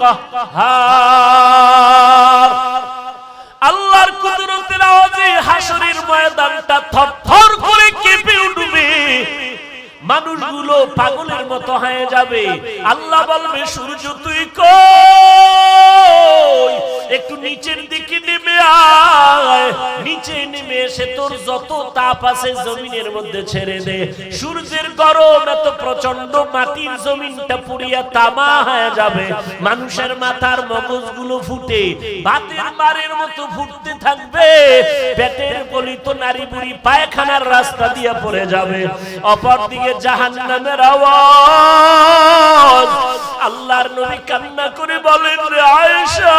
কাহ্হার। আল্লাহর কুদরতের আওয়াজে হাসরের ময়দানটা থরথর করে কেঁপে উঠবে, মানুষগুলো পাগলের মতো হয়ে যাবে। আল্লাহ বলবে, সূর্য তুই কই? একটু নিচের দিকে নেমে আয়, নিচে নেমে এসে তোর যত তাপ আছে জমিনের মধ্যে ছেড়ে দে। সূর্যের গরম এত প্রচন্ড, মাটির জমিনটা পুড়িয়া তামা হয়ে যাবে। মানুষের মাথার মগজগুলো ফুটে ভাতের মারের মতো ফুটতে থাকবে। পেটের গলিত নারী বুড়ি পায়খানার রাস্তা দিয়ে পড়ে যাবে। অপরদিকে জাহান্নামের আওয়াজ। আল্লাহর নবী কান্না করে বলেন, রে আয়েশা,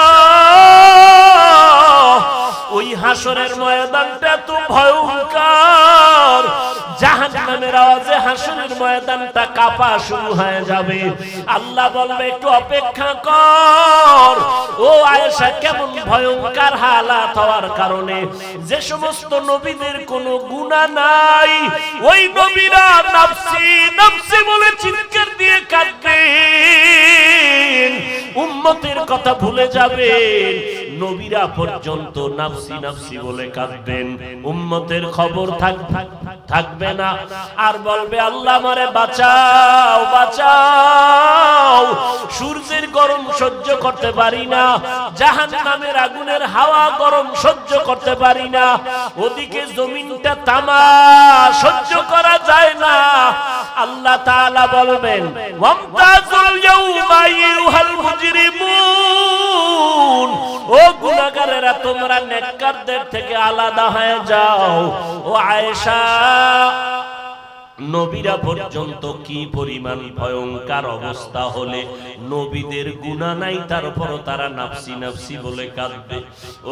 ওই হাসরের ময়দানটা এত ভয়ঙ্কর, জাহান্নামের আওয়াজে হাসরের ময়দানটা কাঁপা শুরু হয়ে যাবে। আল্লাহ বলবে, একটু অপেক্ষা কর। ও আয়েশা, কেমন ভয়ঙ্কর হালাত হওয়ার কারণে যে সমস্ত নবীদের কোনো গুনাহ নাই, ওই নবীরা নাফসি নাফসি বলে চিৎকার দিয়ে কাঁদবেন, উম্মতের কথা ভুলে যাবেন। নবীরা পর্যন্ত নাফসি নাফসি বলে কাঁদবেন, উম্মতের খবর থাকবে না। আর বলবে, আল্লাহ আমারে বাঁচাও বাঁচাও, সূর্যের গরম সহ্য করতে পারি না, জাহান্নামের আগুনের হাওয়া গরম সহ্য করতে পারি না, ওদিকে জমিনটা তামা সহ্য করা যায় না। আল্লাহ তাআলা বলবেন, ওয়ামতাজুল ইয়াউমা আইয়ুহাল মুজরিমুন, ও গুনাহগারেরা, তোমরা নেককারদের থেকে আলাদা হয়ে যাও। ও আয়েশা, নবীরা পর্যন্ত কি পরিমাণ ভয়ঙ্কর অবস্থা হলে নবীদের গুনাহ নাই, তারপরও তারা নাফসি নাফসি বলে কাঁদবে।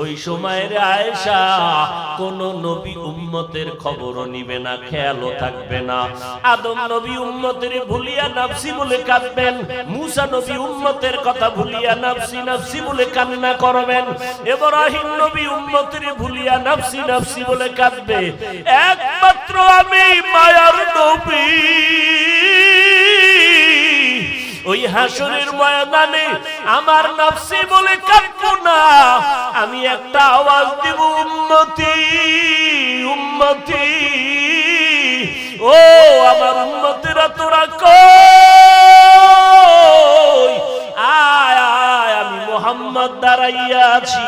ওই সময়ের আয়েশা কোন নবী উম্মতের খবরও নিবে না, খেয়ালও থাকবে না। আদম নবী উম্মতের ভুলিয়া নাফসি বলে কাঁদবেন, মুসা নবী উম্মতের কথা ভুলিয়া নাফসি নাফসি বলে কান্না করবেন, ইব্রাহিম নবী উম্মতের ভুলিয়া নাফসি নাফসি বলে কাঁদবে। একমাত্র আমি মায়ার নবী ওই হাসরের ময়দানে আমার নাফসি বলে কাঁদবো না, আমি একটা আওয়াজ দিব, উম্মতি উম্মতি, ও আমার উম্মতেরা তোরা কই? আয় আয়, আমি মুহাম্মদ দাঁড়াইয়া আছি।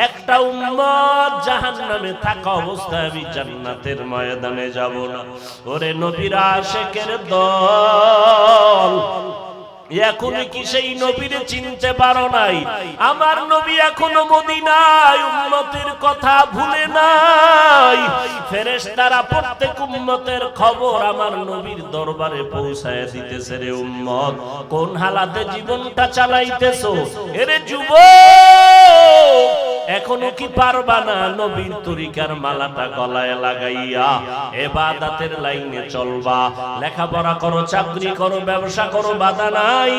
একটা উম্মত জাহান্নামে থাকা অবস্থায় আমি জান্নাতের ময়দানে যাব না। ওরে নবীর আশিকের দল, এখনো কি সেই নবীরে চিনতে পারো নাই? আমার নবী এখনো মদিনায়, উম্মতের কথা ভুলে নাই। ফেরেশতারা প্রত্যেক উম্মতের খবর আমার নবীর দরবারে পৌঁছায় দিতেছে। রে উম্মত, কোন হালাতে জীবনটা চালাইতেছো? এরে যুবক, এখনো কি পারবা না নবীর তরিকার মালাটা গলায় লাগাইয়া ইবাদতের লাইনে চলবা? লেখাপড়া করো, চাকরি করো, ব্যবসা করো, বাধা নাই।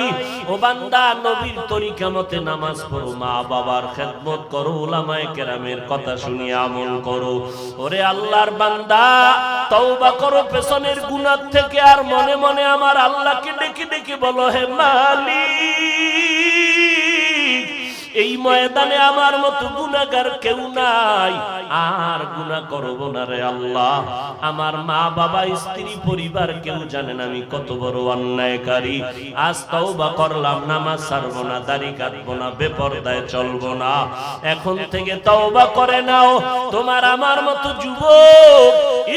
ও বান্দা, নবীর তরিকা মতে নামাজ পড়ো, মা বাবার খেদমত করো, উলামায়ে কেরামের কথা শুনিয়ে আমল করো। ওরে আল্লাহর বান্দা, তওবা করো পেছনের গুনাহ থেকে, আর মনে মনে আমার আল্লাহকে ডেকে ডেকে বলো, হে মালিক, এই ময়দানে আমার মতো গুনাহগার কেউ নাই, আর গুনাহ করব না রে আল্লাহ। আমার মা বাবা, স্ত্রী, পরিবার কেউ জানেন আমি কত বড় অন্যায়কারী। আজ তওবা করলাম, নামাজ ছাড়ব না, দাড়ি কাটবো না, বেপরদায় চলবো না। এখন থেকে তওবা করে নাও। তোমার আমার মতো যুবক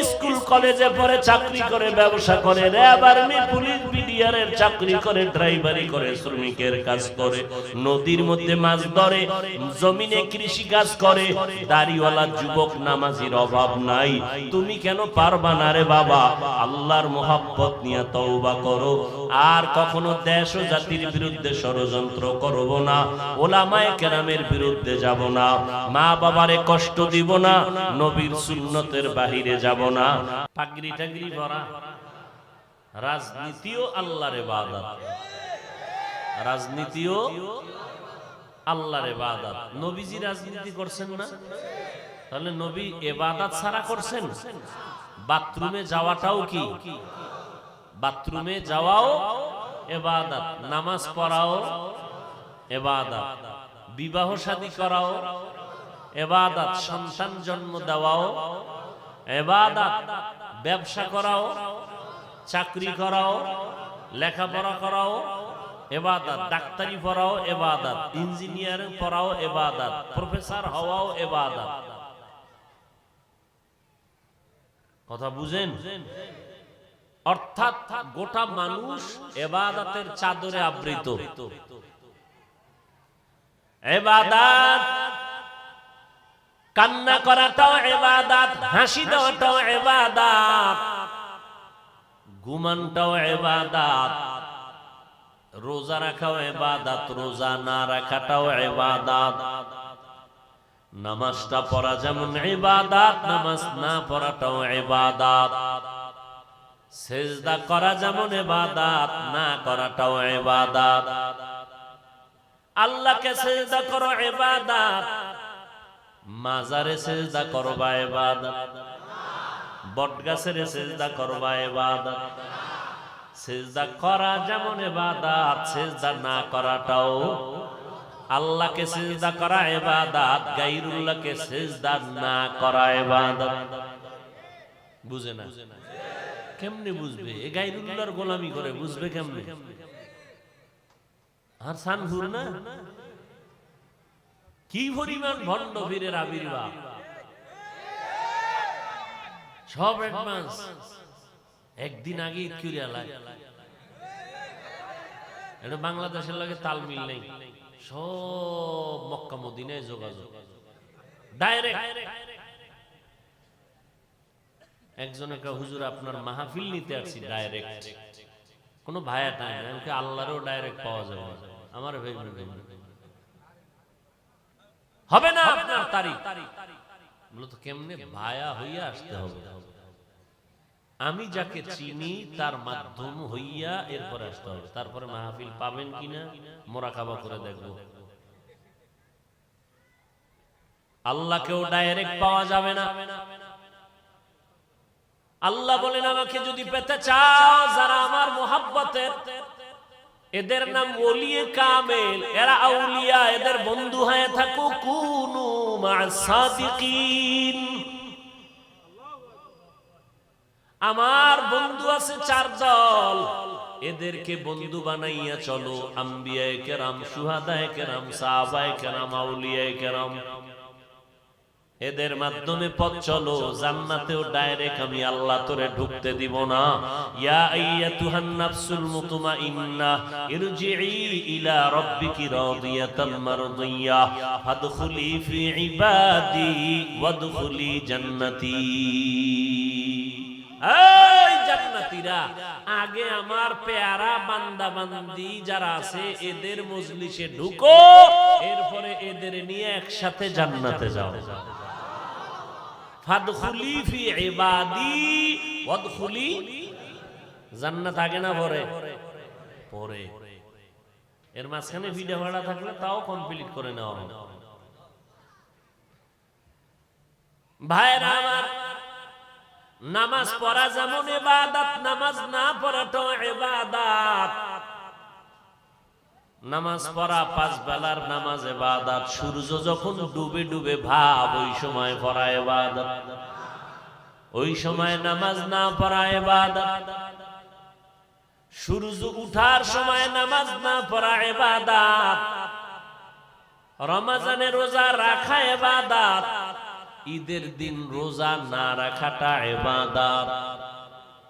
স্কুল কলেজে পড়ে, চাকরি করে, ব্যবসা করে, র্যাব, আর্মি, পুলিশ, বিডিআরের চাকরি করে, ড্রাইভারি করে, শ্রমিকের কাজ করে, নদীর মধ্যে মাছ ধরে, জমিনে কৃষি কাজ করে, দাড়িওয়ালা যুবক নামাজির অভাব নাই। তুমি কেন পারবা না রে বাবা? আল্লাহর মোহাব্বত নিয়ে তওবা করো। আর কখনো দেশ ও জাতির বিরুদ্ধে ষড়যন্ত্র করব না, ওলামায়ে কেরামের বিরুদ্ধে যাব না, মা বাবারে কষ্ট দিব না, নবীর সুন্নতের বাহিরে যাব না। পাগড়ি টাগড়ি ভরা রাজনীতিও আল্লাহর ইবাদত, রাজনীতিও আল্লাহর ইবাদত। নবীজি রাজনীতি করছেন না? তাহলে নবী ইবাদত ছাড়া করছেন? বাথরুমে যাওয়াটাও কি? বাথরুমে যাওয়াও ইবাদত, নামাজ পড়াও ইবাদত, বিবাহ শাদী করাও ইবাদত, সন্তান জন্ম দেওয়াও ইবাদত, ব্যবসা করাও, চাকরি করাও, লেখাপড়া করাও ইবাদত, ডাক্তারি পড়াও ইবাদত, ইঞ্জিনিয়ারিং পড়াও ইবাদত, প্রফেসর হওয়াও ইবাদত। কথা বুঝেন? অর্থাৎ গোটা মানুষ ইবাদতের চাদরে আবৃত। ইবাদত, কান্না করাটাও ইবাদত, হাসি দেওয়াটাও ইবাদত, ঘুমানটাও ইবাদত, রোজা রাখাও ইবাদত, রোজা না রাখাটাও ইবাদত, নামাজটা পড়া যেমন ইবাদত, নামাজ না পড়াটাও ইবাদত, সিজদা করা যেমন ইবাদত, না করাটাও ইবাদত। আল্লাহকে সিজদা করো ইবাদত, মাজারে সিজদা করবা ইবাদত, বটগাছের সিজদা করবা ইবাদত। সিজদা করা যেমন ইবাদত, সিজদা না করাটাও। আল্লাহকে সিজদা করা ইবাদত, গায়রুল্লাহকে সিজদা না করা ইবাদত। বুঝে না? কেমনে বুঝবে? এই গায়রুল্লাহর গোলামি করে বুঝবে কেমনে? আর সানহুর না কি পরিমাণ ভণ্ড বীরের আবির্ভাব, সব অ্যাডভান্স। একদিন আগে এটা বাংলাদেশের লগে তাল মিল নেই, সব মক্কা মদিনায় যোগাযোগ ডাইরেক্ট। একজন একটা হুজুর আপনার মাহফিল নিতে আসছি ডাইরেক্ট, কোনো ভায়া টাইম না, আল্লাহরও ডাইরেক্ট পাওয়া যাবে। আমার হবে না আপনার তারিখ, মূলত কেমনে ভায়া হইয়া আসতে হবে। আমি যাকে চিনি তার মাধ্যম হইয়া এরপরে আসতে হবে, তারপরে মাহফিল পাবেন কিনা মোরাকাবা করে দেখব। আল্লাহকেও ডাইরেক্ট পাওয়া যাবে না। আল্লাহ বলেন, আমাকে যদি পেতে চাও, যারা আমার মোহাব্বতের, এদের নাম ওলিয়ে কামেল, এরা আউলিয়া, এদের বন্ধু হয়ে থাকো, কুনু মা'আস সাদিকিন। আমার বন্ধু আছে 4 দল, এদেরকে বন্ধু বানাইয়া চলো। আম্বিয়ায়ে কেরাম, শুহাদায়ে কেরাম, সাহাবায়ে কেরাম, আউলিয়ায়ে কেরাম, এদের মাধ্যমে পথ চলো। জান্নাতেও ডাইরেক্ট আমি আল্লাহ তোরে ঢুকতে দিব না। ইয়া আইয়াতুহান নাফসুল মুতমাইন্না ইরজিই ইলা রাব্বিকি রাদিয়াতাম মারদিয়া ফাদখুলি ফি ইবাদি ওয়াদখুলি জান্নাতি। এই জান্নাতীরা, আগে আমার পেয়ারা বান্দা বান্দি যারা আছে এদের মজলিসে ঢুকো, এরপরে এদের নিয়ে একসাথে জান্নাতে যাও। ফাদখুলি ফি ইবাদি ওয়াদখুলি জান্নাত। আগে না পরে? পরে। এর মাঝখানে ভিডিও ভাড়া থাকলে তাও কমপ্লিট করে নেওয়া হবে। ভাইরা আমার, নামাজ পড়া যেমন ইবাদত, নামাজ না পড়াটাও ইবাদত। নামাজ পড়া 5 বেলার নামাজ ইবাদত। সূর্য যখন ডুবে ডুবে ভাব, ওই সময় পড়া ইবাদত। ওই সময় নামাজ না পড়া ইবাদত। সূর্য উঠার সময় নামাজ না পড়া ইবাদত। রমজানে রোজা রাখা ইবাদত, ঈদের দিন রোজা না রাখাটা ইবাদত।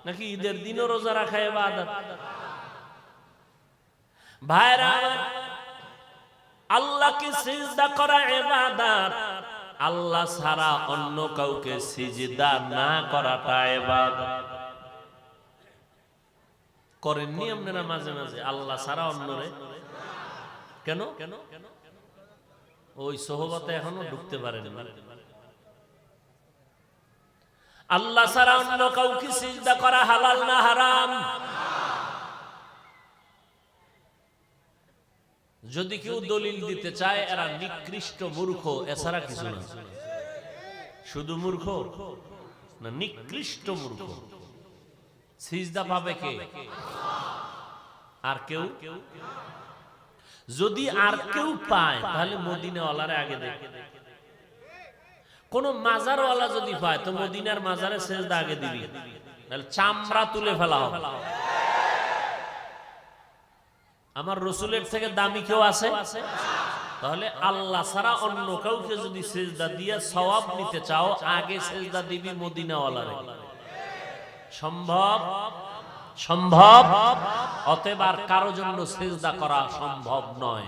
নাকি ঈদের দিনও রোজা রাখা ইবাদত? ভাইরা, আল্লাহকে সিজদা করা ইবাদত। আল্লাহ ছাড়া অন্য কাউকে সিজদা না করাটা ইবাদত। করেননি আপনারা মাঝে মাঝে আল্লাহ ছাড়া অন্যরে? কেন? ওই সোহবতে এখনো ঢুকতে পারেন না। আল্লাহ ছাড়া অন্য কাউকে সিজদা করা হালাল না হারাম? যদি কেউ দলিল দিতে চায়, এরা নিকৃষ্ট মূর্খ, এছাড়া কিছু না। শুধু মূর্খ না, নিকৃষ্ট মূর্খ। সিজদা পাবে কে? আর কেউ? যদি আর কেউ পায় তাহলে মদিনাওয়ালারে আগে দেখে। কোন মাজারওয়ালা যদি পায় তো মদিনার মাজারে সেজদা আগে দিবি, তাহলে চামড়া তুলে ফেলা হবে। আমার রসুলের থেকে দামি কেউ আছে? তাহলে আল্লাহ ছাড়া অন্য কাউকে যদি সেজদা দিয়ে সওয়াব নিতে চাও, আগে সেজদা দিবি মদিনাওয়ালারে। সম্ভব? সম্ভব। অতএব আর কারো জন্য সেজদা করা সম্ভব নয়।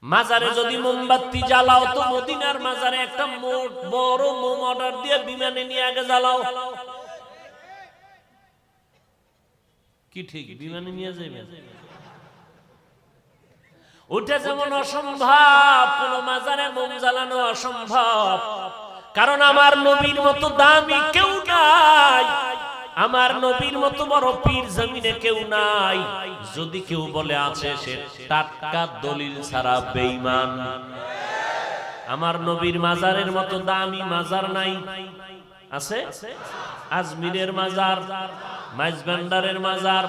মাজারে যদি মোমবাতি জ্বালাও তো মদিনার মাজারে একটা বড় মোম অর্ডার দিয়ে বিমানে নিয়ে আগে জ্বালাও। কি ঠিক? বিমানে নিয়ে যাবে। ওটা যেমন অসম্ভব, কোন মাজারে মোম জ্বালানো অসম্ভব, কারণ আমার নবীর মতো দামি কেউ নাই, আমার নবীর মতো বড় পীর জমিনে কেউ নাই। যদি কেউ বলে আছে, সে টাটকা দলিল ছাড়া বেঈমান। আমার নবীর মাজারের মতো দামি মাজার নাই। আছে? আজমিরের মাজার, মাইজবান্ডারের মাজার,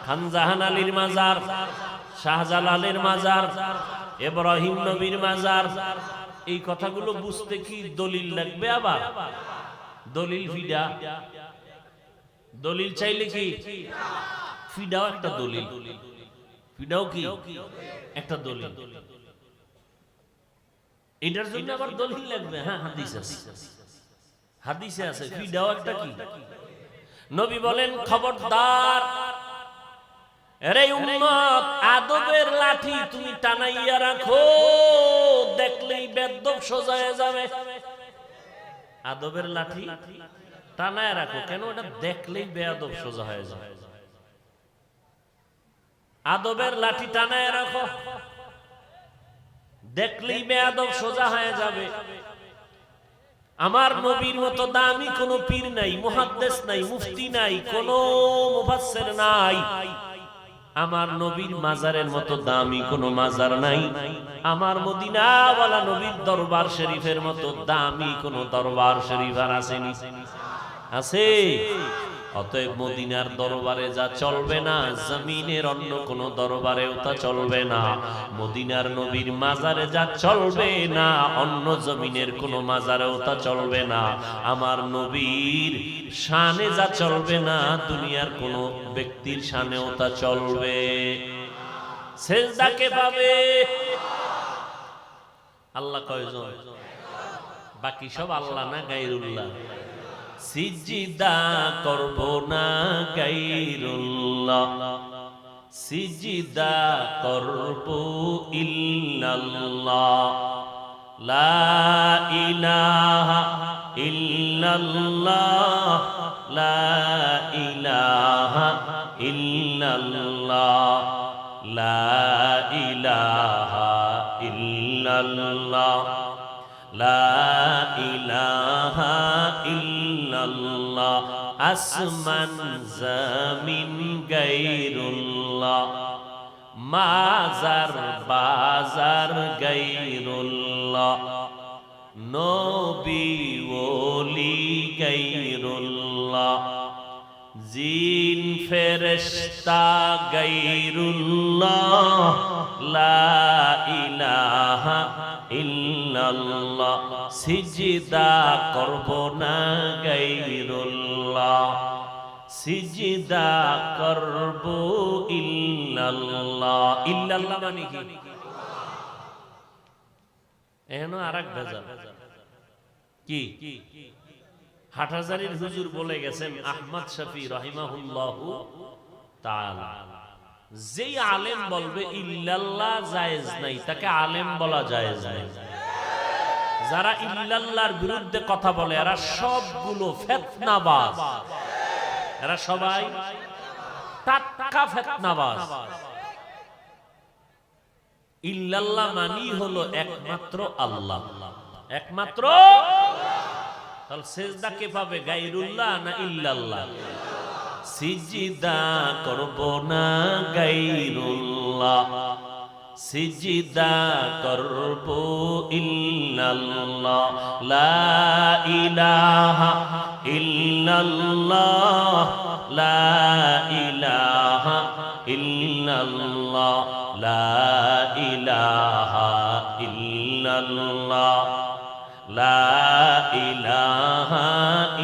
খানজাহান আলীর মাজার, শাহজালালের মাজার, ইব্রাহিম নবীর মাজার। এই কথাগুলো বুঝতে কি দলিল লাগবে? আবার দলিল ফিডা, দলিল চাইলে কি ফিডাও একটা দলিল, ফিডাও কি একটা দলিল। এটার জন্য আবার দলিল লাগবে? হ্যাঁ, হাদিস আছে, হাদিসে আছে। ফিডাও একটা কি? নবী বলেন, খবরদার আরে উম্মত, আদবের লাঠি তুমি টানাইয়া রাখো, দেখলেই বেদব সোজা হয়ে যাবে। আদবের লাঠি টানায় রাখো কেন? ওটা দেখলেই বেয়াদব সোজা হয়ে যায়। আদবের লাঠি টানায় রাখো, দেখলেই বেয়াদব সোজা হয়ে যাবে। আমার নবীর মতো দামি কোন পীর নাই, মুহাদ্দিস নাই, মুফতি নাই, কোন মুফাসসির নাই। আমার নবীর মাজারের মতো দামি কোন মাজার নাই। আমার মদিনাওয়ালা নবীর দরবার শরীফের মতো দামি কোন দরবার শরীফ আর আসেনি? আছে? অতএব মদিনার দরবারে যা চলবে না, জমিনের অন্য কোন দরবারেও তা চলবে না। মদিনার নবীর মাজারে যা চলবে না, অন্য জমিনের কোন মাজারেও তা চলবে না। আমার নবীর শানে যা চলবে না, দুনিয়ার কোন ব্যক্তির শানেও তা চলবে। সেজদা কে পাবে? আল্লাহ কয়জন? বাকি সব আল্লাহ না গায়রুল্লাহ? সিজদা করব না গায়রুল্লাহ, সিজদা করব ইল্লাল্লাহ। লা ইলাহা ইল্লাল্লাহ, লা ইলাহা ইল্লাল্লাহ, লা ইলাহা ইল্লাল্লাহ, লা ইলাহা ইল্লাল্লাহ। আসমান জমিন গায়রুল্লাহ, মাজার বাজার গায়রুল্লাহ, নবী ওলি গায়রুল্লাহ, জিন ফেরেশতা গায়রুল্লাহ, লা ইলাহা ইল্লাল্লাহ। সিজদা করব না গায়রুল্লাহ, সিজদা করব ইল্লাল্লাহ। ইল্লাল্লাহ মানে কি? এখনো আরেক ভেজাল। কি? হাটহাজারীর হুজুর বলে গেছেন, আহমদ শফি রাহিমাহুল্লাহু তাআলা, যেই আলেম বলবে ইল্লাল্লাহ জায়েজ নাই, তাকে আলেম বলা জায়েজ নাই। যারা ইল্লাল্লাহর বিরুদ্ধে কথা বলে এরা সবগুলো ফিতনাবাজ, এরা সবাই টাটকা ফিতনাবাজ। ইল্লাল্লাহ মানি হলো একমাত্র আল্লাহ, একমাত্র। তাহলে সেজদা কে পাবে? গায়রুল্লাহ না ইল্লাল্লাহ? সিজদা করব না গায়রুল্লাহ, সিজদা করব ইল্লাল্লাহ, লা ইলাহা ইল্লাল্লাহ, লা ইলাহা ইল্লাল্লাহ। ইল্লাল্লাহ লা ইলাহা ইল্লাল্লাহ লা ইলাহা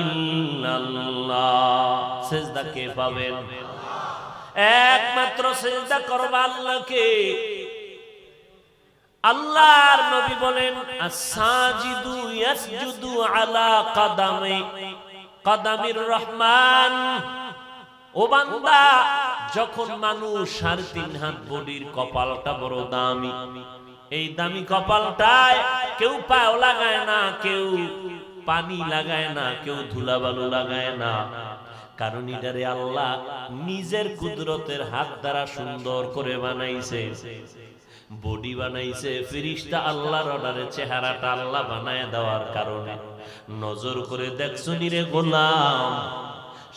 ইল্লাল্লাহ। সিজদা কে পাবেন? একমাত্র সিজদা করবে আল্লাহকে। আল্লাহর নবী বলেন আস-সাজিদু ইয়াসজুদু আলা কাদামির রহমান। ও বান্দা, যখন মানুষ 3.5 হাত বডির কপালটা বড় দামি, এই দামি কপালটায় কেউ পাও লাগায় না, কেউ পানি লাগায় না, কেউ ধুলাবালু লাগায় না, কারণ এটারে আল্লাহ নিজের কুদরতের হাত দ্বারা সুন্দর করে বানাইছে। বডি বানাইছে ফেরেশতা আল্লাহর অর্ডারে, চেহারাটা আল্লাহ বানায় দেওয়ার কারণে। নজর করে দেখছো নিরে গোলাম,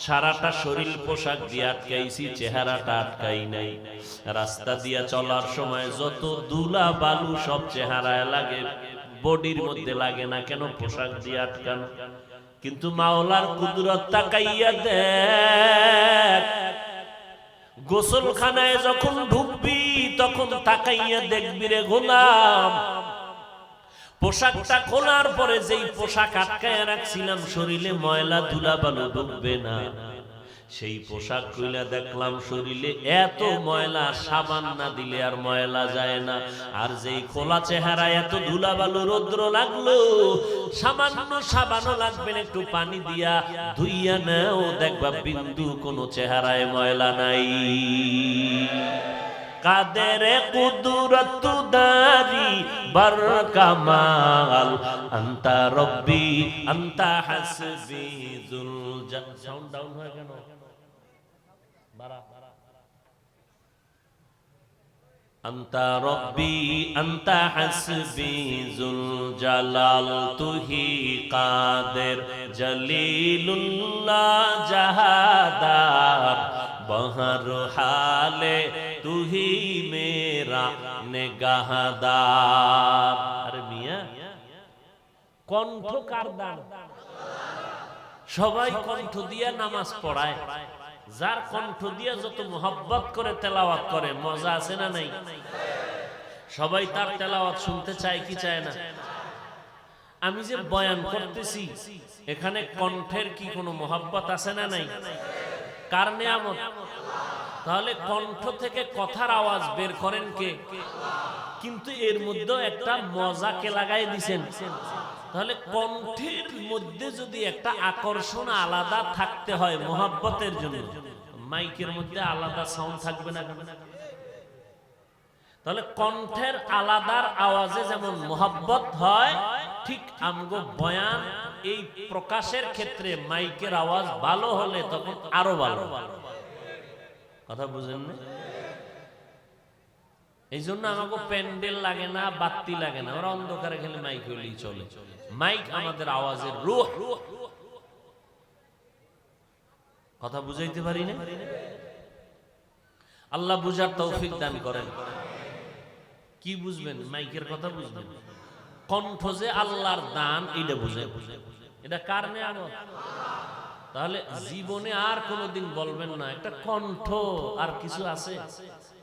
সারাটা শরীর পোশাক দিয়ে আটকাইছি, চেহারাটা আটকাই নাই। রাস্তা দিয়া চলার সময় যত ধুলা বালু সব চেহারায় লাগে, বডির মধ্যে লাগে না কেন? পোশাক দিয়ে আটকানো। কিন্তু মাওলার কুদরত তাকাইয়া দেখ, গোসলখানায় যখন ঢুকবি তখন তাকাইয়া দেখবি রে গোলাম, পোশাকটা খোলার পরে যেই পোশাক আটকায় রাখছিলাম শরীরে ময়লা ধুলা বালু ঢুকবে না, সেই পোশাক খুলে দেখলাম শরীরে এত ময়লা, সাবান না দিলে আর ময়লা যায় না। আর যেই খোলা চেহারা এত ধুলা বালু রৌদ্র লাগলো, সামান্য সাবানও লাগবে না, একটু পানি দিয়া ধুইয়া নাও, দেখবা বিন্দু কোনো চেহারায় ময়লা নাই। কাদের কুদরত দারি বার কামাল, আনতা রব্বি আনতা হাসবি যুল জালাল। সাউন্ড ডাউন হয় কেন? বাড়া। আনতা রব্বি আনতা হাসবি যুল জালাল, তুহি কাদের জলিলুল্লাহ জাহাদার, বহর হালে তুহি মেরা নেগাহদার। আরে মিয়া, কণ্ঠ কার দান? সবাই কণ্ঠ দিয়ে নামাজ পড়ায়, যার কণ্ঠ দিয়ে যত মোহাব্বত করে তেলাওয়াত করে, মজা আছে না নাই? সবাই তার তেলাওয়াত শুনতে চায় কি চায় না? আমি যে বয়ান করতেছি এখানে কণ্ঠের কি কোনো মোহাব্বত আছে না নাই? কার নিয়ামত? তাহলে কণ্ঠ থেকে কথার আওয়াজ বের করেন কে? কিন্তু এর মধ্যে একটা মজাকে লাগাই দিছেন। তাহলে কণ্ঠের মধ্যে যদি একটা আকর্ষণ আলাদা থাকতে হয় মোহাব্বতের জন্য, মাইকের মধ্যে আলাদা সাউন্ড থাকবে না? তাহলে কণ্ঠের আলাদার আওয়াজে যেমন মোহাব্বত হয়, ঠিক আমগো বয়ান এই প্রকাশের ক্ষেত্রে মাইকের আওয়াজ ভালো হলে তখন আরো ভালো। কথা বুঝেন না? এই জন্য আমাকে প্যান্ডেল লাগে না, বাতি লাগে না, ওরা অন্ধকারে খেলে মাইক হইলেই চলে। মাইক আমাদের আওয়াজের রূহ। কথা বুঝাইতে পারি না? আল্লাহ বুঝার তৌফিক দান করেন। কি বুঝবেন? মাইকের কথা বুঝবেন। কণ্ঠ যে আল্লাহর দান, এটা বুঝে। এটা কার নিয়ামত? তাহলে জীবনে আর কোনোদিন বলবেন না একটা কণ্ঠ আর কিছু আছে।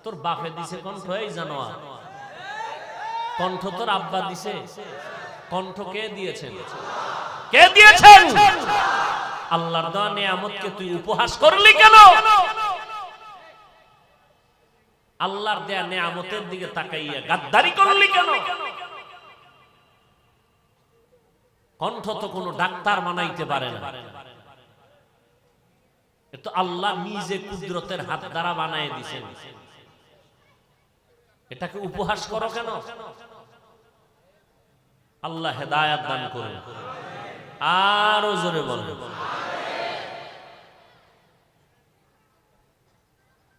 তোর বাপে দিছে কণ্ঠ, এই জানোয়ার। কণ্ঠ তোর আব্বা দিছে। কণ্ঠ কে দিয়েছেন? কে দিয়েছেন? আল্লাহর দেওয়া নিয়ামতকে তুই উপহাস করলি কেন? আল্লাহর দেয়া নিয়ামতের দিকে তাকাইয়া গাদ্দারি করলি কেন? কণ্ঠ তো কোনো ডাক্তার বানাইতে পারে না, এটা আল্লাহ নিজে কুদরতের হাত দ্বারা বানায় দিয়েছেন। এটাকে উপহাস করো কেন? আল্লাহ হেদায়েত দান করুন। আরো জোরে বলুন।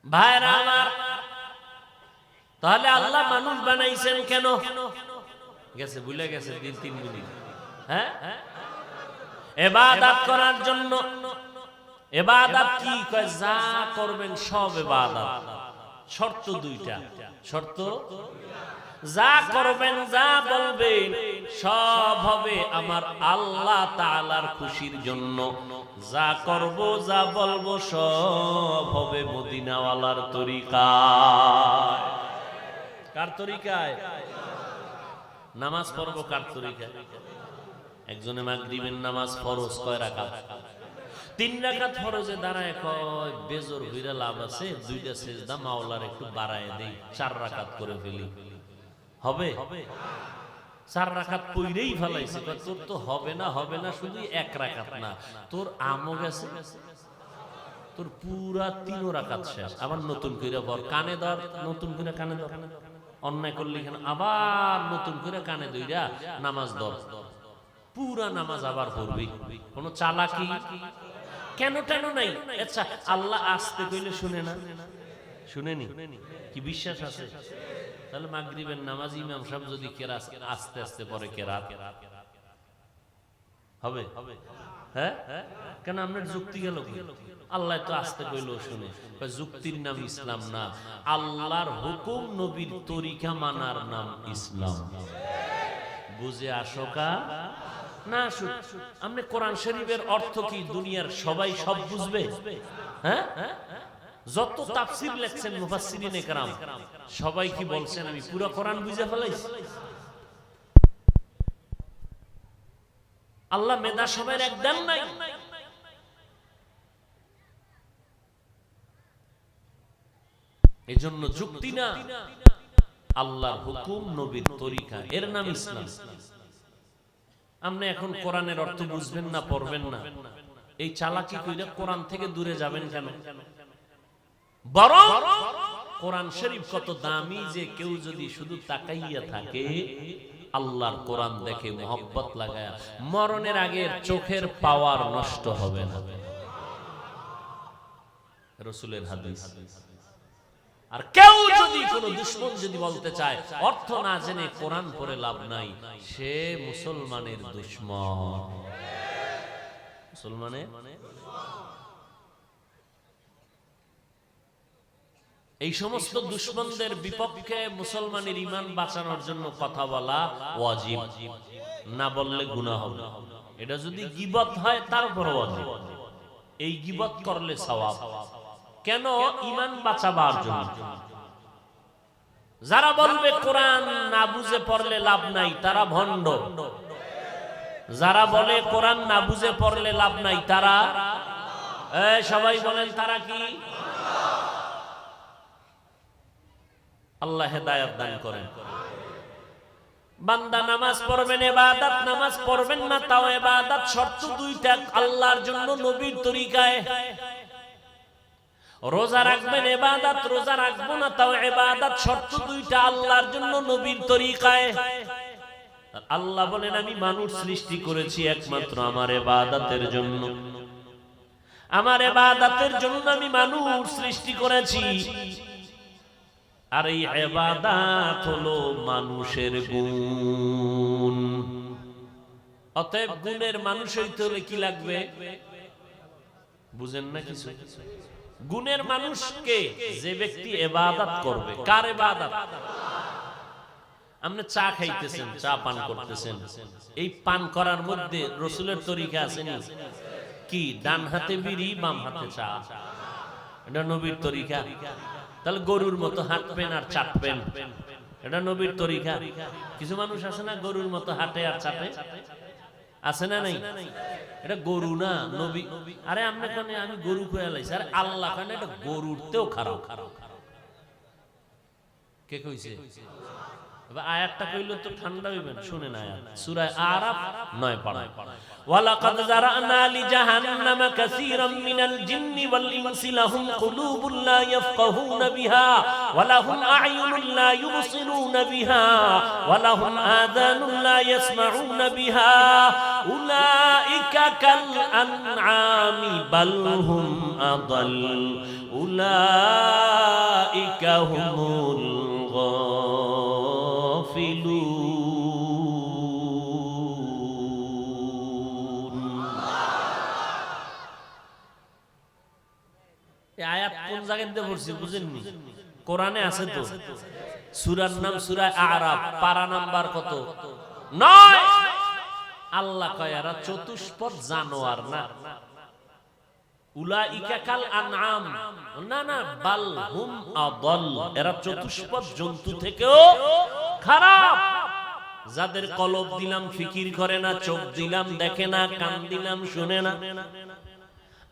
ভাইরা আমার, তাহলে আল্লাহ মানুষ বানাইছেন কেন? গেছে ভুলে গেছে 3 মিনিট। হ্যাঁ, ইবাদত করার জন্য। ইবাদত কি? কয় যা করবেন সব ইবাদত। শর্ত দুইটা। শর্ত, যা করবেন যা বলবেন সব হবে আমার আল্লাহ তাআলার খুশির জন্য। যা করব যা বলবো সব হবে মদিনাওয়ালার তরিকায়। কার তরিকায়? নামাজ পড়বো কার তরিকায়? একজনে মাগরিবের নামাজ ফরজ কয় রাকাত? 3 রাকাত ফরজে দাঁড়ায় কয় বেজোর হইরা লাভ আছে, 2টা সেজদা মাওলার একটু বাড়ায় দেই, 4 রাকাত করে ফেলি। হবে? 4 রাকাত পইরেই ফেলাইছে। তোর তো হবে না, হবে না, শুধু 1 রাকাত না, তোর আমও গেছে, তোর পুরা 3 রাকাত শেষ। আবার নতুন করে পড়, কানে ধর, নতুন করে কানে ধর। অন্যায় করলি কেন? আবার নতুন করে কানে ধইরা নামাজ ধর, পুরা নামাজ আবার পড়বি। কোন চালাকি কেন টেন নাই? আচ্ছা, আল্লাহ আসতে কইলে শুনে না? শুনেনি? কি বিশ্বাস আছে? তাহলে মাগরিবের নামাজ ইমাম সাহেব যদি কেরাত আস্তে আস্তে পড়ে, কেরাত হবে? হ্যাঁ, কেন? আপনার যুক্তি গেল কি? আল্লাহ তো আসতে কইলেও শুনে। যুক্তির নাম ইসলাম না, আল্লাহর হুকুম নবীর তরিকা মানার নাম ইসলাম। বুঝে আসোকা না? আপনি কোরআন শরীফের অর্থ কি দুনিয়ার সবাই সব বুঝবে? হ্যাঁ, যত তাফসীর লেখছেন মুফাসসিরিনে কেরাম সবাই কি বলছেন আমি পুরো কোরআন বুঝে ফেলাইছি? আল্লাহ মেধা সবার এক দেন নাই। এজন্য যুক্তি না, আল্লাহর হুকুম নবীর তরিকা, এর নাম ইসলাম। আপনি এখন কোরআনের অর্থ বুঝবেন না, পড়বেন না, এই চালাকি কইরা কোরআন থেকে দূরে যাবেন কেন? বরং কোরআন শরীফ কত দামি যে কেউ যদি শুধু তাকাইয়া থাকে, আল্লাহর কোরআন দেখে মোহব্বত লাগায়া, মরণের আগে চোখের পাওয়ার নষ্ট হবে না। রাসূলের হাদিস। আর কেউ যদি কোনো দুশমন যদি বলতে চায় অর্থ না জেনে কোরআন পড়ে লাভ নাই, সে মুসলমানের দুশমন। মুসলমানের এই সমস্ত দুশমনদের বিপক্ষে মুসলমানের ঈমান বাঁচানোর জন্য কথা বলা ওয়াজিব, না বললে গুনাহ হবে। এটা যদি গীবত হয় তারপর ওয়াজিব, এই গীবত করলে সওয়াব। কেন? ঈমান বাঁচাবার জন্য। যারা বলবে কোরআন না বুঝে পড়লে লাভ নাই, তারা ভণ্ড। যারা বলে কোরআন না বুঝে পড়লে লাভ নাই, তারা সবাই বলেন তারা কি? আল্লাহ হেদায়েত দান করেন। বান্দা নামাজ পড়বেন ইবাদত, নামাজ পড়বেন না তাও ইবাদত। শর্ত দুইটা আল্লাহর জন্য নবীর তরিকায়। রোজা রাখবেন ইবাদত, রোজা রাখবো না তাও ইবাদত। শর্ত দুইটা আল্লাহর জন্য নবীর তরিকায়। আল্লাহ বলেন আমি মানুষ সৃষ্টি করেছি একমাত্র আমার ইবাদতের জন্য। আমার ইবাদতের জন্য আমি মানুষ সৃষ্টি করেছি। আর এই ইবাদত হলো মানুষের গুণ। অতএব গুণের মানুষ হইতে হলে কি লাগবে? বুঝেন না কিছু? গুণের মানুষকে যে ব্যক্তি ইবাদত করবে। কার ইবাদত? আপনি চা খাইতেছেন, চা পান করতেছেন, এই পান করার মধ্যে রাসূলের তরিকা আছে নি? কি? ডান হাতে বিড়ি, বাম হাতে চা, এটা নবীর তরিকা? তাহলে গরুর মতো হাঁটবেন আর চাটবেন, এটা নবীর তরিকা? কিছু মানুষ আছে না গরুর মতো হাঁটে আর চাটে, আছে না নাই? এটা গরু না, নবী। আরে আমরা কানে আমি গরু কইয়া লাইছি, আরে আল্লাহ কানে এটা গরুরতেও খারাপ। কে কইছে? আয়াতটা কইলে তো ঠান্ডা হইবেন। শুনেন আয়াত, সূরা আরাফ 9 পারা। ওয়ালাকাদ জারানা লিজাহান্নামা কাসীরাম মিনাল জিন্নি ওয়াল ইনসি লাহুম কুলুবুন লা ইয়াফকাহুনা বিহা ওয়া লাহুম আ'য়ুনুন লা ইউবসিরুনা বিহা ওয়া লাহুম আযানুন লা ইয়াসমাউনা বিহা উলাইকা কাল আনআমি বাল হুম আদাল উলাইকা হুমুল আয়াত কোন জায়গায় দিয়ে পড়ছি বুঝেননি? কোরআনে আছে তো। সূরার নাম সূরা আরাফ, পারা নাম্বার কত? 9। আল্লাহ কয় এরা চতুষ্পদ জানোয়ার না। উলাইকা কাল আনআম, না না, বাল হুম আদাল, এরা চতুষ্পদ জন্তু থেকেও খারাপ। যাদের কলব দিলাম ফিকির করে না, চোখ দিলাম দেখে না, কান দিলাম শুনে না,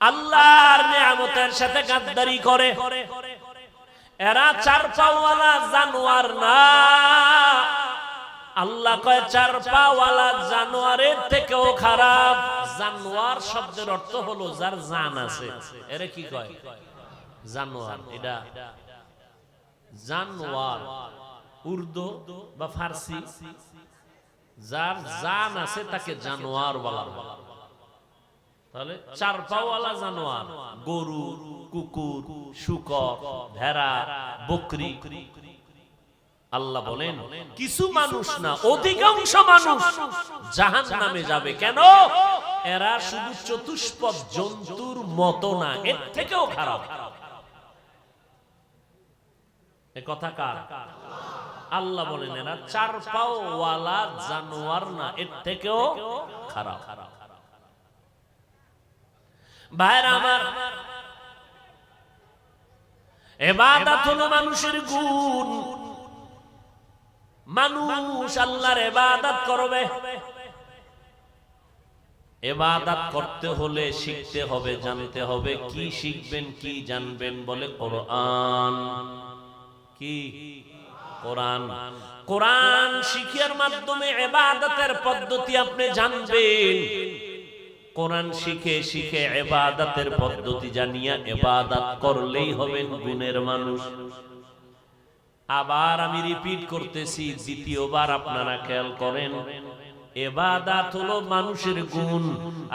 আল্লাহর নিয়ামতের সাথে গাদ্দারি করে, এরা চার পাওয়ালা জানোয়ার না। আল্লাহ কয় চার পাওয়ালা জানোয়ারের থেকেও খারাপ। জানোয়ার শব্দের অর্থ হলো যার জান আছে, এরা কি কয়? জানোয়ার। এটা জানোয়ার উর্দু বা ফার্সি, যার জান আছে তাকে জানোয়ার বলা হয়। তাহলে চার পাওয়ালা জানোয়ার গরু, কুকুর, শুকর, ভেড়া, বকরি। আল্লাহ বলেন কিছু মানুষ না, অধিকাংশ মানুষ জাহান্নামে যাবে। কেন? এরা শুধু চতুষ্পদ জন্তুর মতো না, এর থেকেও খারাপ। এ কথা কার? আল্লাহ বলেন এরা চার পাওয়ালা জানোয়ার না, এর থেকেও খারাপ। ভাইরা আমার, ইবাদত হলো মানুষের গুণ। মানুষ আল্লাহর ইবাদত করবে। ইবাদত করতে হলে শিখতে হবে, জানতে হবে। কি শিখবেন, কি জানবেন? বলে কোরআন। কি? কোরআন। কোরআন শিখার মাধ্যমে ইবাদতের পদ্ধতি আপনি জানবেন। কোরআন শিখে শিখে ইবাদতের পদ্ধতি জানিয়া ইবাদত করলেই হবেন গুণের মানুষ। আবার আমি রিপিট করতেছি, দ্বিতীয়বার আপনারা খেয়াল করেন। ইবাদত হলো মানুষের গুণ,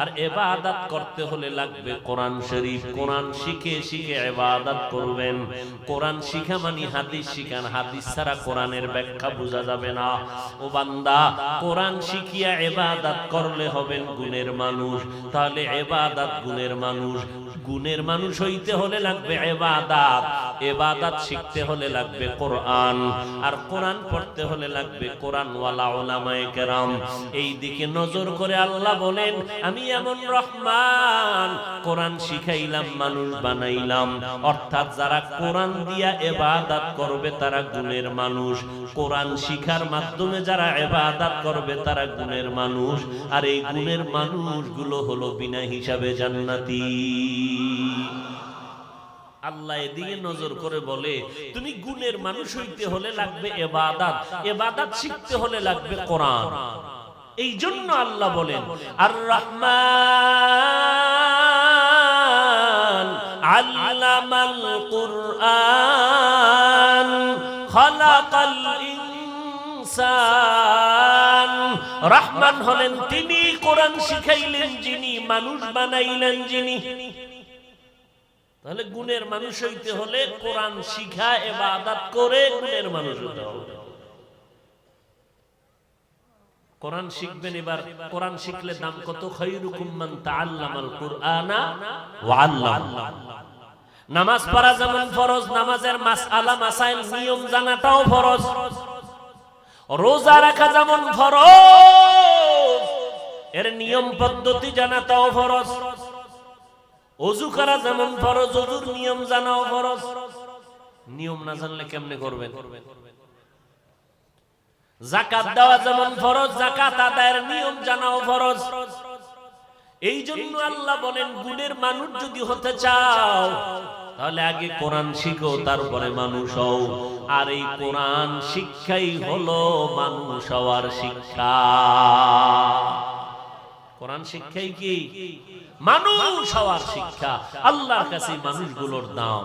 আর ইবাদত করতে হলে লাগবে কোরআন শরীফ। কোরআন শিখে শিখে ইবাদত করবেন। কোরআন শিখা মানে হাদিস শিখান, হাদিস ছাড়া কোরআনের ব্যাখ্যা বোঝা যাবে না। ও বান্দা, কোরআন শিখিয়া ইবাদত করলে হবেন গুণের মানুষ। তাহলে ইবাদত গুণের মানুষ। গুণের মানুষ হইতে হলে লাগবে ইবাদত। ইবাদত শিখতে হলে লাগবে কোরআন, আর কোরআন পড়তে হলে লাগবে কোরআন ওয়ালা উলামায়ে কেরাম। এই দিকে নজর করে আল্লাহ বলেন আমি এমন রহমান, কোরআন শিখাইলাম, মানুষ বানাইলাম। অর্থাৎ যারা কোরআন দিয়া ইবাদত করবে তারা গুণের মানুষ। কোরআন শিখার মাধ্যমে যারা ইবাদত করবে তারা গুণের মানুষ। আর এই গুণের মানুষগুলো হলো বিনা হিসাবে জান্নাতি। আল্লাহ এদিকে নজর করে বলে তুমি গুণের মানুষ হইতে হলে লাগবে ইবাদত, ইবাদত শিখতে হলে লাগবে কোরআন। এই জন্য আল্লাহ বলেন আর রহমান আল্লামাল কুরআন খালাকাল ইনসান। রহমান হলেন তিনি, কোরআন শিখাইলেন যিনি, মানুষ বানাইলেন যিনি। তাহলে গুণের মানুষ হইতে হলে কোরআন শিখা ইবাদত করে গুণের মানুষ হতে হবে। কোরআন শিখবেন। এবার কোরআন শিখলে দাম কত? খায়রুকুম মান তাআল্লামাল কুরআনা ওয়া আল্লামা। নামাজ পড়া যেমন ফরজ, নামাজের মাসআলা মাসাইল নিয়ম জানাটাও ফরজ। রোজা রাখা যেমন ফরজ, এর নিয়ম পদ্ধতি জানাটাও ফরজ। ওযু করা যেমন ফরজ, ওযুর নিয়ম জানাও ফরজ। নিয়ম না জানলে কেমনে করবেন? যাকাত দেওয়া যেমন ফরজ, যাকাত আদায়ের নিয়ম জানাও ফরজ। এই জন্য আল্লাহ বলেন গুণের মানুষ যদি হতে চাও তাহলে আগে কোরআন শিখো, তারপরে মানুষ হও। আর এই কোরআন শিক্ষাই হলো মানুষ হওয়ার শিক্ষা। কোরআন শিক্ষাই কি? মানুষ হওয়ার শিক্ষা। আল্লাহর কাছে মানুষগুলোর দাম।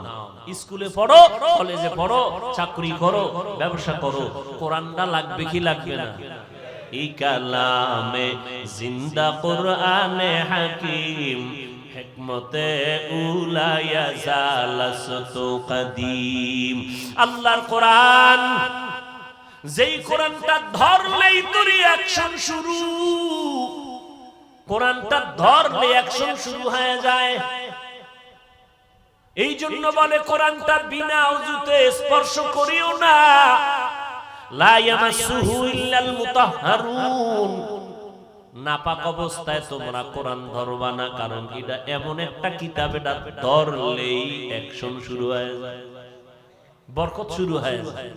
স্কুলে পড়ো, কলেজে পড়ো, চাকরি করো, ব্যবসা করো, কোরআনটা লাগবে কি লাগবে না? এই কালামে জিন্দা কোরআনে হাকিম হিকমতে উলায়া জালাসতু কদিম। আল্লাহর কোরআন, যেই কোরআনটা ধরলেই তোর অ্যাকশন শুরু। কোরআনটা ধরলে অ্যাকশন শুরু হয়ে যায়। এই জন্য বলে কোরআনটা বিনা ওযুতে স্পর্শ করিও না, লা ইয়ামাসসুহু ইল্লাল মুতাহহারুন। নাপাক অবস্থায় তোমরা কোরআন ধরবা না, কারণ এটা এমন একটা কিতাব, এটা ধরলেই অ্যাকশন শুরু হয়ে যায়, বরকত শুরু হয়ে যায়।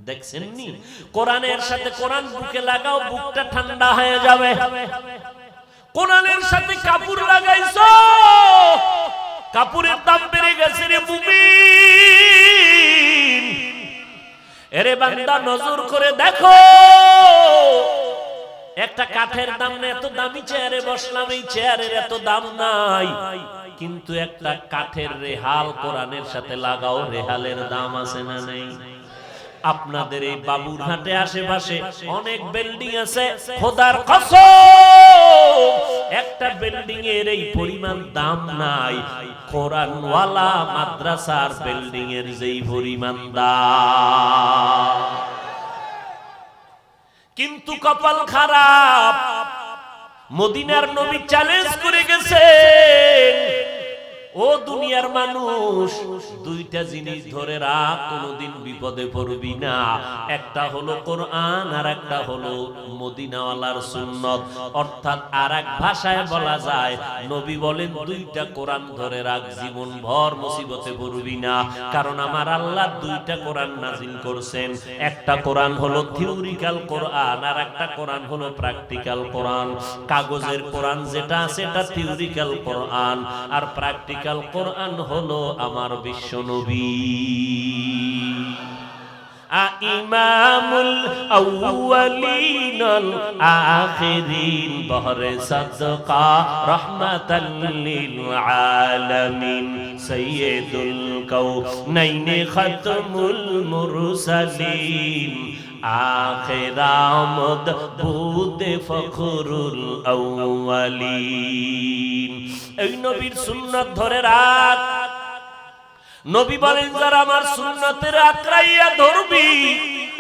দেখছেন নি, কোরআনের সাথে কোরআন বুকে লাগাও, বুকটা ঠান্ডা হয়ে যাবে। কোরআনের সাথে কাপড় লাগাইছো, কাপড়ের দাম বেড়ে গেছে রে মুমিন। এরে বান্দা নজর করে দেখো, একটা কাঠের দাম না, এত দামি চেয়ারে বসলাম, এই চেয়ারের এত দাম নাই, কিন্তু একটা কাঠের রেহাল কোরআনের সাথে লাগাও, রেহালের দাম আছে না নেই? আপনাদের এই বাবুরহাটে আশেপাশে অনেক বিল্ডিং আছে, খোদার কসম একটা বিল্ডিং এর এই পরিমাণ দাম নাই কোরআনওয়ালা মাদ্রাসার বিল্ডিং এর যেই পরিমাণ দাম। কিন্তু কপাল খারাপ, মদিনার নবী চ্যালেঞ্জ করে গেছেন, ও দুনিয়ার মানুষ, দুইটা জিনিস ধরে রাখ, কোনদিন বিপদে পড়বি না। একটা হলো কোরআন, আর একটা হলো মদিনাওয়ালার সুন্নত। অর্থাৎ আরেক ভাষায় বলা যায়, নবী বলেন দুইটা কোরআন ধরে রাখ, জীবন ভর মুসিবতে পড়বি না। কারণ আমার আল্লাহ দুইটা কোরআন নাজিল করছেন, একটা কোরআন হলো থিওরিক্যাল কোরআন, আর একটা কোরআন হলো প্র্যাকটিক্যাল কোরআন। কাগজের কোরআন যেটা আছে এটা থিওরিক্যাল কোরআন, আর প্র্যাকটিক্যাল কোরআন হলো আমার বিশ্ব নবী। ইমামুল আউয়ালিন আল আখিরিন, বহরে সাদকা রাহমাতাল লিল আলামিন, সাইয়্যিদুল কাউনাইন খাতমুল মুরসালিন, আখিরামদ বুদে ফখরুল আউয়ালিন। এই নবীর সুন্নাত ধরে রাখ। নবী বলেন যারা আমার সুন্নতের আঁকড়াইয়া ধরবি,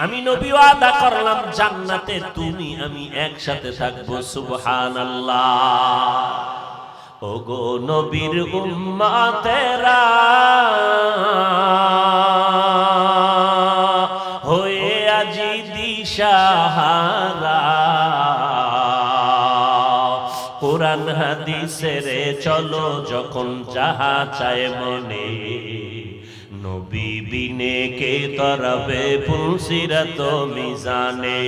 আমি নবী ওয়াদা করলাম জান্নাতে তুমি আমি একসাথে থাকবো। সুবহানাল্লাহ। ওগো নবীর উম্মতেরা হয়ে আজি দিশাহারা, কোরআন হাদিসের চলো যখন যাহা চায় মনে, নবী বিনে কে তরবে পুলসিরাত মিজানে,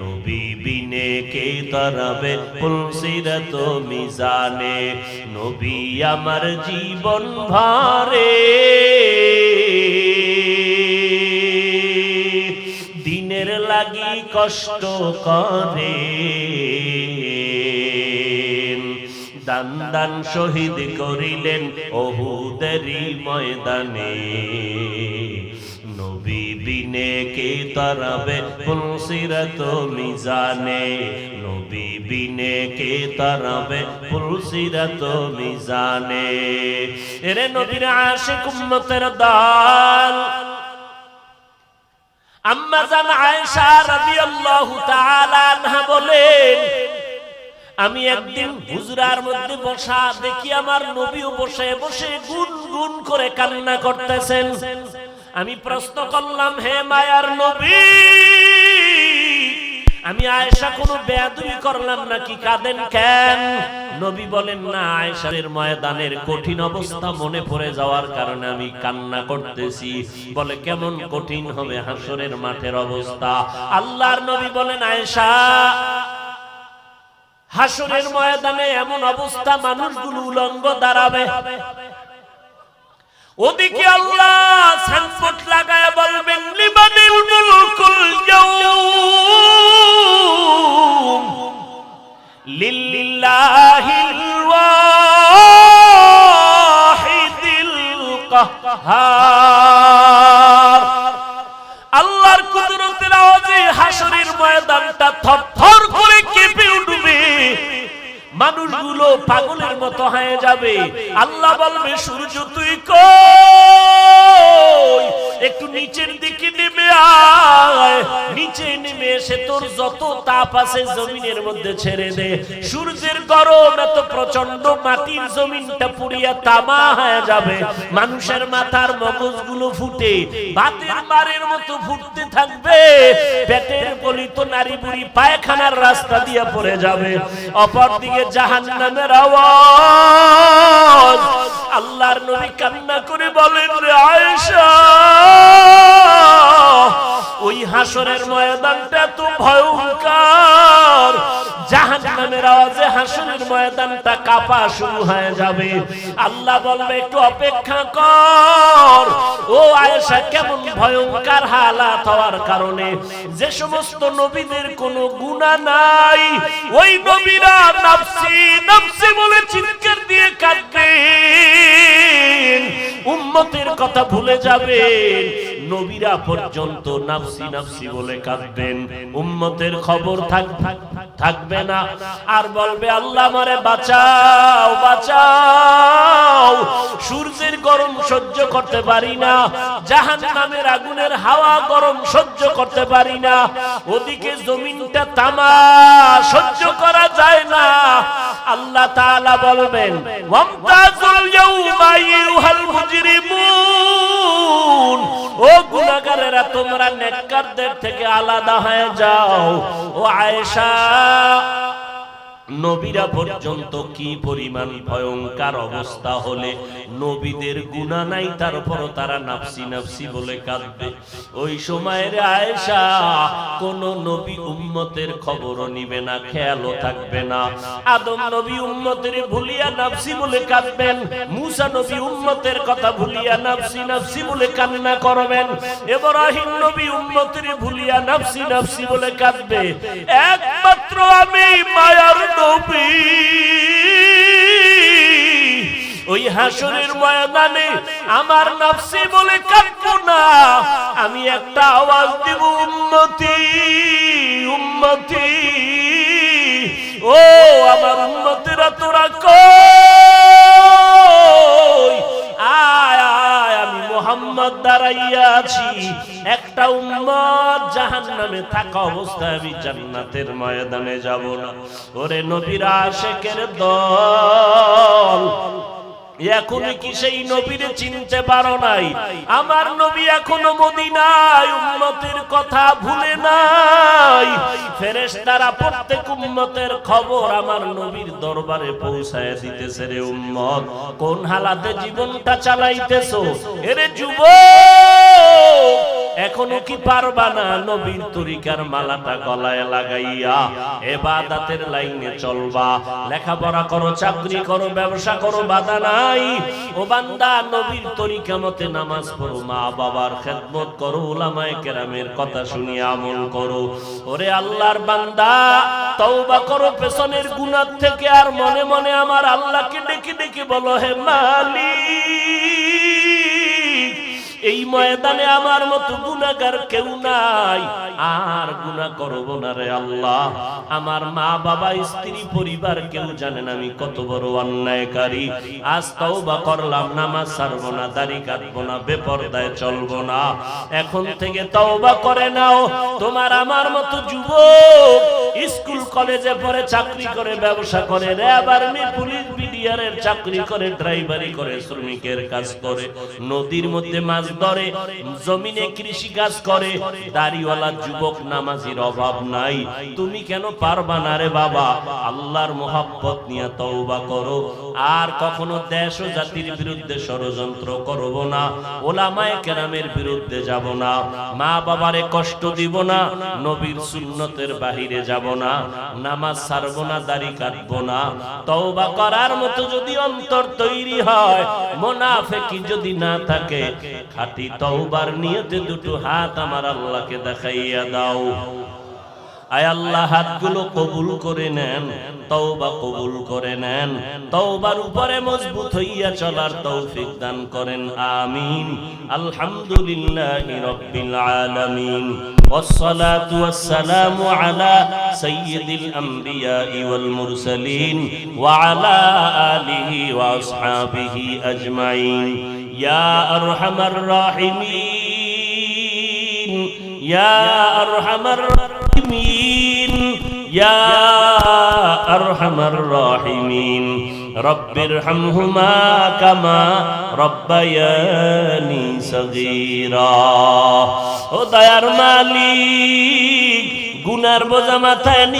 নবী বিনে কে তরবে পুলসিরাত মিজানে, নবী আমার জীবন ভরে দিনের লাগি কষ্ট করে, দান দান শহীদ করিলেন ওহুদেরই ময়দানে, নবী বিনে কে তরবে পুলসিরাত মিজানে, নবী বিনে কে তরবে পুলসিরাত মিজানে। এরে নবীর আশিক উম্মতের দল, আম্মা জান আয়েশা রাদিয়াল্লাহু তাআলা আনহা বলেন, আমি একদিন হুজরার মধ্যে বসা দেখি আমার নবীও বসে বসে গুনগুন করে কান্না করতেছেন। আমি প্রশ্ন করলাম, হে মায়ার নবী, আমি আয়েশা কোনো বেয়াদবি করলাম নাকি, কাঁদেন কেন? নবী বলেন, না, আয়েশার ময়দানের কঠিন অবস্থা মনে পড়ে যাওয়ার কারণে আমি কান্না করতেছি। বলে, কেমন কঠিন হবে হাসরের মাঠের অবস্থা? আল্লাহর নবী বলেন, আয়েশা, হাসরের ময়দানে এমন অবস্থা মানুষগুলো উলঙ্গ দাঁড়াবে, ওদিকে আল্লাহ সানপট লাগায় বলবেন, লিমানিল মুলকুল ইয়াউম লিল্লাহিল ওয়াহিদিল কাহ্হার। আল্লাহর কুদরতের আওয়াজে হাসরের ময়দানটা থরথর করে কেঁপে উঠবে, মানুষগুলো পাগলের মতো হয়ে যাবে। আল্লাহ বলবে, সূর্য তুই কই? একটু নিচের দিকে নেমে আয়। নিচে নেমে এসে তোর যত তাপ আছে জমিনের মধ্যে ছেড়ে দে। সূর্যের গরম এত প্রচন্ড, মাটির জমিনটা পুড়িয়া তামা হয়ে যাবে। মানুষের মাথার মগজগুলো ফুটে ভাতের মারের মতো ফুটতে থাকবে। পেটের গলিত নারী বুড়ি পায়খানার রাস্তা দিয়ে পড়ে যাবে। অপরদিকে জাহান্নামের আওয়াজ। আল্লাহর নবী কান্না করে বলেন, রে আয়েশা, ওই হাসরের ময়দানটা তো ভয়ঙ্কর। জাহান্নামের আওয়াজে হাসরের ময়দানটা কাঁপা শুরু হয়ে যাবে। আল্লাহ বলবে, একটু অপেক্ষা কর। ও আয়েশা, কেমন ভয়ঙ্কর হালাত হওয়ার কারণে যে সমস্ত নবীদের কোনো গুনাহ নাই, ওই নবীরা নাফসি নাফসি বলে চিৎকার দিয়ে কাঁদবেন, উম্মতের কথা ভুলে যাবেন। নবীরা পর্যন্ত নাফসি নাফসি বলে কাঁদবেন, উম্মতের খবর থাকবে না। আর বলবে, আল্লাহ আমারে বাঁচাও বাঁচাও, সূর্যের গরম সহ্য করতে পারি না, জাহান্নামের আগুনের হাওয়া গরম সহ্য করতে পারি না, ওদিকে জমিনটা তামা সহ্য করা যায় না। আল্লাহ তাআলা বলবেন, ওয়ামতাজুল ইয়াউমা আইয়ুহাল মুজরিমুন, ও গুনাহগারেরা, তোমরা নেককারদের থেকে আলাদা হয়ে যাও। ও আয়েশা, নবীরা পর্যন্ত কি পরিমাণ ভয়ঙ্কর অবস্থা হলে নবীদের গুনাহ নাই, তারপরও তারা নাফসি নাফসি বলে কাঁদবে। ওই সময়ের আয়েশা কোন নবী উম্মতের খবরও নিবে না, খেয়ালও থাকবে না। আদম নবী উম্মতের ভুলিয়া নাফসি বলে কাঁদবেন, মুসা নবী উম্মতের কথা ভুলিয়া নাফসি নাফসি বলে কান্না করবেন, ইব্রাহিম নবী উম্মতের ভুলিয়া নাফসি নাফসি বলে কাঁদবে। একমাত্র আমি মায়ার নবী ওই হাসরের ময়দানে আমার নাফসি বলে কাঁদবো না, আমি একটা আওয়াজ দিব, উম্মতি উম্মতি। ও আমার উম্মতেরা, তোরা কই? আয় আয়, আমি মুহাম্মদ দাঁড়াইয়া আছি। একটা উম্মত জাহান্নামে থাকা অবস্থায় আমি জান্নাতের ময়দানে যাব না। ওরে নবীর আশিকের দল, এখনো কি সেই নবীরে চিনতে পারো নাই? আমার নবী এখনো মদিনায়, উম্মতের কথা ভুলে নাই। ফেরেশতারা প্রত্যেক উম্মতের খবর আমার নবীর দরবারে পৌঁছায় দিতেছে। রে উম্মত, কোন হালাতে জীবনটা চালাইতেছো? এরে যুবক, এখনো কি পারবা না নবীর তরিকার মালাটা গলায় লাগাইয়া ইবাদতের লাইনে চলবা? লেখাপড়া করো, চাকরি করো, ব্যবসা করো, বাধা নাই। ও বান্দা, নবীর তরিকা মতে নামাজ পড়ো, মা বাবার খেদমত করো, উলামায়ে কেরামের কথা শুনিয়ে আমল করো। ওরে আল্লাহর বান্দা, তওবা করো পেছনের গুনাহ থেকে, আর মনে মনে আমার আল্লাহকে ডেকে ডেকে বলো, হে মালিক, এই ময়দানে আমার মতো গুনাহগার কেউ নাই, আর গুনাহ করব না রে আল্লাহ। আমার মা বাবা, স্ত্রী, পরিবার কেউ জানেন আমি কত বড় অন্যায়কারী। আজ তওবা করলাম, নামাজ ছাড়ব না, দাড়ি কাটবো না, বেপরদায় চলবো না। এখন থেকে তওবা করে নাও। তোমার আমার মতো যুবক স্কুল কলেজে পড়ে, চাকরি করে, ব্যবসা করে, র্যাব, আর্মি, পুলিশ, বিডিআরের চাকরি করে, ড্রাইভারি করে, শ্রমিকের কাজ করে, নদীর মধ্যে মাছ ধরে, জমিনে কৃষি কাজ করে, দাড়িওয়ালা যুবক নামাজির অভাব নাই। তুমি কেন পারবা না রে বাবা? আল্লাহর মোহাব্বত নিয়ে তওবা করো। আর কখনো দেশ ও জাতির বিরুদ্ধে ষড়যন্ত্র করব না, ওলামায়ে কেরামের বিরুদ্ধে যাব না, মা বাবারে কষ্ট দিব না, নবীর সুন্নতের বাহিরে যাব না, নামাজ ছাড়ব না, দাড়ি কাটব না। তওবা করার মতো যদি অন্তর তৈরি হয়, মুনাফিকি যদি না থাকে, খাঁটি তওবার নিয়তে দুটো হাত আমার আল্লাহকে দেখাইয়া দাও। আয় আল্লাহ, হাতগুলো কবুল করে নেন, তওবা কবুল করে নেন, তওবার উপরে মজবুত হইয়া চলার তৌফিক দান করেন, আমিন। আলহামদুলিল্লাহি রাব্বিল আলামিন, والصلاة والسلام على سيد الأنبياء والمرسلين وعلى آله وأصحابه أجمعين. يا أرحم الراحمين، ইয়া আরহামার রাহিমিন ইয়া আরহামার রাহিমিন রব্বিরহামহুমা কামা রব্বায়ানি সগীরা। ও দয়ার মালিক, গুনার বোঝা মাথায়